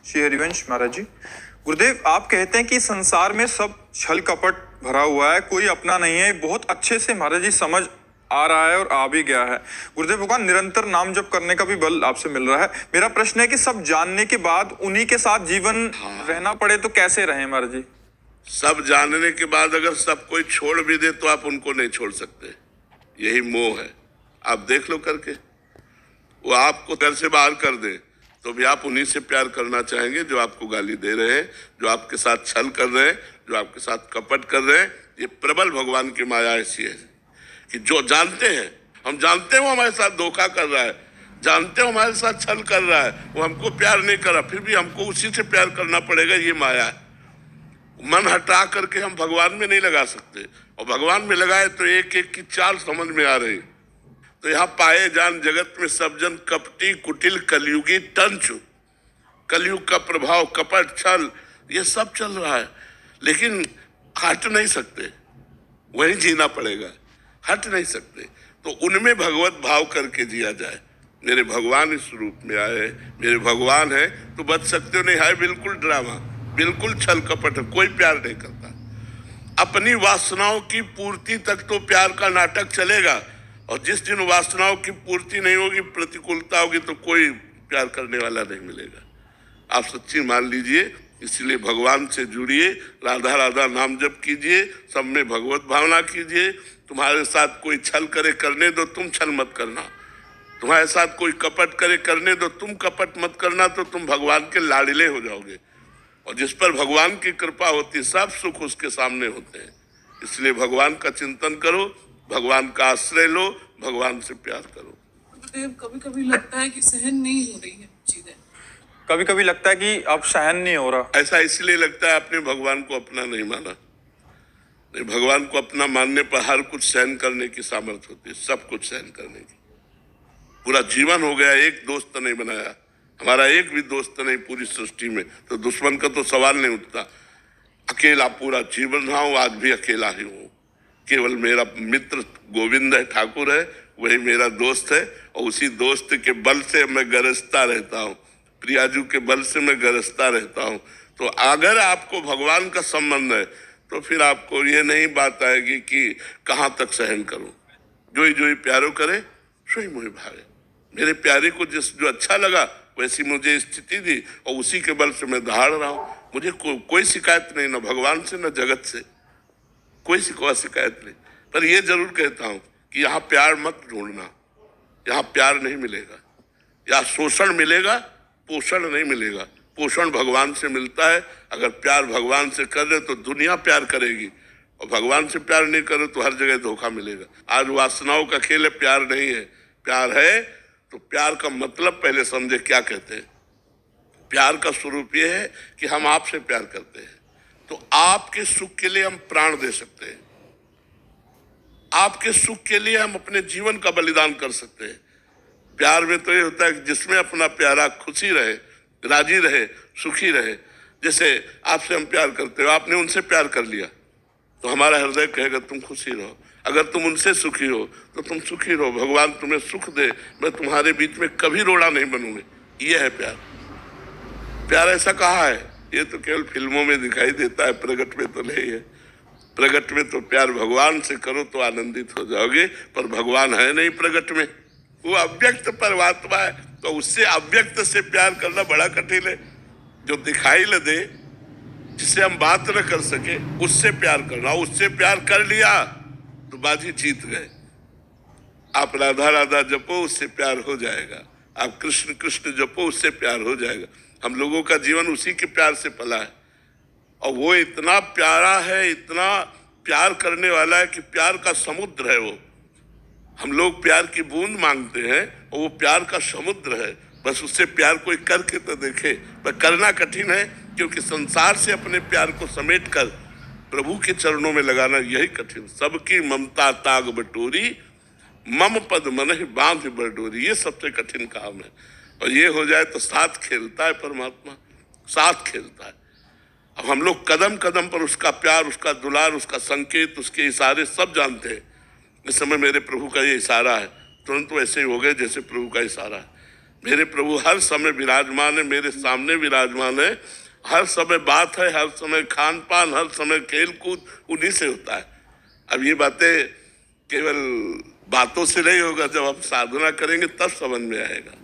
श्री हरिवंश महाराज जी। गुरुदेव, आप कहते हैं कि संसार में सब छल कपट भरा हुआ है, कोई अपना नहीं है। बहुत अच्छे से महाराज जी समझ आ रहा है और आ भी गया है। गुरुदेव भगवान, निरंतर नाम जप करने का भी बल आपसे मिल रहा है। मेरा प्रश्न है कि सब जानने के बाद उन्हीं के साथ जीवन रहना पड़े तो कैसे रहे महाराज जी? सब जानने के बाद अगर सब कोई छोड़ भी दे तो आप उनको नहीं छोड़ सकते। यही मोह है। आप देख लो करके, वो आपको घर से बाहर कर दे तो भी आप उन्हीं से प्यार करना चाहेंगे जो आपको गाली दे रहे हैं, जो आपके साथ छल कर रहे हैं, जो आपके साथ कपट कर रहे हैं। ये प्रबल भगवान की माया ऐसी है कि जो जानते हैं, हम जानते हैं वो हमारे साथ धोखा कर रहा है, जानते हो हमारे साथ छल कर रहा है, वो हमको प्यार नहीं कर रहा, फिर भी हमको उसी से प्यार करना पड़ेगा। ये माया है। मन हटा करके हम भगवान में नहीं लगा सकते, और भगवान में लगाए तो एक एक की चाल समझ में आ रही। तो यहाँ पाए जान जगत में सब जन कपटी कुटिल कलयुगी टंचु। कलयुग का प्रभाव, कपट, छल, ये सब चल रहा है, लेकिन हट नहीं सकते, वहीं जीना पड़ेगा, हट नहीं सकते। तो उनमें भगवत भाव करके जिया जाए। मेरे भगवान इस रूप में आए, मेरे भगवान है तो बच सकते हो, नहीं है बिल्कुल ड्रामा, बिल्कुल छल कपट, कोई प्यार नहीं करता। अपनी वासनाओं की पूर्ति तक तो प्यार का नाटक चलेगा, और जिस दिन वासनाओं की पूर्ति नहीं होगी, प्रतिकूलता होगी, तो कोई प्यार करने वाला नहीं मिलेगा। आप सच्ची मान लीजिए। इसलिए भगवान से जुड़िए, राधा राधा नाम जप कीजिए, सब में भगवत भावना कीजिए। तुम्हारे साथ कोई छल करे करने दो, तुम छल मत करना। तुम्हारे साथ कोई कपट करे करने दो, तुम कपट मत करना, तो तुम भगवान के लाडले हो जाओगे। और जिस पर भगवान की कृपा होती, सब सुख उसके सामने होते हैं। इसलिए भगवान का चिंतन करो, भगवान का आश्रय लो, भगवान से प्यार करो। कभी कभी लगता है कि सहन नहीं हो रही है चीजें, कभी कभी लगता है कि अब सहन नहीं हो रहा। ऐसा इसलिए लगता है आपने भगवान को अपना नहीं माना। नहीं, भगवान को अपना मानने पर हर कुछ सहन करने की सामर्थ्य होती है, सब कुछ सहन करने की। पूरा जीवन हो गया, एक दोस्त नहीं बनाया, हमारा एक भी दोस्त नहीं पूरी सृष्टि में, तो दुश्मन का तो सवाल नहीं उठता। अकेला पूरा जीवन रहा हूं, आज भी अकेला ही हूं। केवल मेरा मित्र गोविंद है, ठाकुर है, वही मेरा दोस्त है, और उसी दोस्त के बल से मैं गरजता रहता हूँ, प्रियाजू के बल से मैं गरजता रहता हूँ। तो अगर आपको भगवान का संबंध है तो फिर आपको ये नहीं बात आएगी कि कहाँ तक सहन करूं। जो ही प्यारो करे सो ही मुझे भावे। मेरे प्यारे को जो अच्छा लगा वैसी मुझे स्थिति दी, और उसी के बल से मैं दहाड़ रहा हूँ। मुझे कोई शिकायत नहीं, ना भगवान से, ना जगत से, कोई शिकायत नहीं। पर यह जरूर कहता हूं कि यहाँ प्यार मत ढूंढना, यहाँ प्यार नहीं मिलेगा। यहाँ शोषण मिलेगा, पोषण नहीं मिलेगा। पोषण भगवान से मिलता है। अगर प्यार भगवान से कर रहे तो दुनिया प्यार करेगी, और भगवान से प्यार नहीं करे तो हर जगह धोखा मिलेगा। आज वासनाओं का खेल है, प्यार नहीं है। प्यार है तो प्यार का मतलब पहले समझे क्या कहते हैं। प्यार का स्वरूप यह है कि हम आपसे प्यार करते हैं, तो आपके सुख के लिए हम प्राण दे सकते हैं, आपके सुख के लिए हम अपने जीवन का बलिदान कर सकते हैं। प्यार में तो ये होता है कि जिसमें अपना प्यारा खुशी रहे, राजी रहे, सुखी रहे। जैसे आपसे हम प्यार करते हो, आपने उनसे प्यार कर लिया तो हमारा हृदय कहेगा तुम खुशी रहो। अगर तुम उनसे सुखी हो तो तुम सुखी रहो, भगवान तुम्हें सुख दे, मैं तुम्हारे बीच में कभी रोड़ा नहीं बनूंगी। ये है प्यार। प्यार ऐसा कहाँ है? ये तो केवल फिल्मों में दिखाई देता है, प्रगट में तो नहीं है। प्रगट में तो प्यार भगवान से करो तो आनंदित हो जाओगे, पर भगवान है नहीं प्रगट में, वो अव्यक्त परमात्मा है। तो उससे अव्यक्त से प्यार करना बड़ा कठिन है। जो दिखाई न दे, जिससे हम बात न कर सके, उससे प्यार करना। उससे प्यार कर लिया तो बाजी जीत गए। आप राधा राधा जपो, उससे प्यार हो जाएगा। आप कृष्ण कृष्ण जपो, उससे प्यार हो जाएगा। हम लोगों का जीवन उसी के प्यार से पला है, और वो इतना प्यारा है, इतना प्यार करने वाला है कि प्यार का समुद्र है वो। हम लोग प्यार की बूंद मांगते हैं, और वो प्यार का समुद्र है। बस उससे प्यार कोई करके तो देखे। पर करना कठिन है, क्योंकि संसार से अपने प्यार को समेट कर प्रभु के चरणों में लगाना यही कठिन। सबकी ममता ताग बटोरी, मम पद मन ही बांध बटोरी, ये सबसे कठिन काम है। और ये हो जाए तो साथ खेलता है परमात्मा, साथ खेलता है। अब हम लोग कदम कदम पर उसका प्यार, उसका दुलार, उसका संकेत, उसके इशारे सब जानते हैं। इस समय मेरे प्रभु का ये इशारा है, तुरंत वैसे ही हो गए जैसे प्रभु का इशारा है। मेरे प्रभु हर समय विराजमान है, मेरे सामने विराजमान है। हर समय बात है, हर समय खान पान, हर समय खेल कूद उन्हीं से होता है। अब ये बातें केवल बातों से नहीं होगा, जब हम साधना करेंगे तब समझ में आएगा।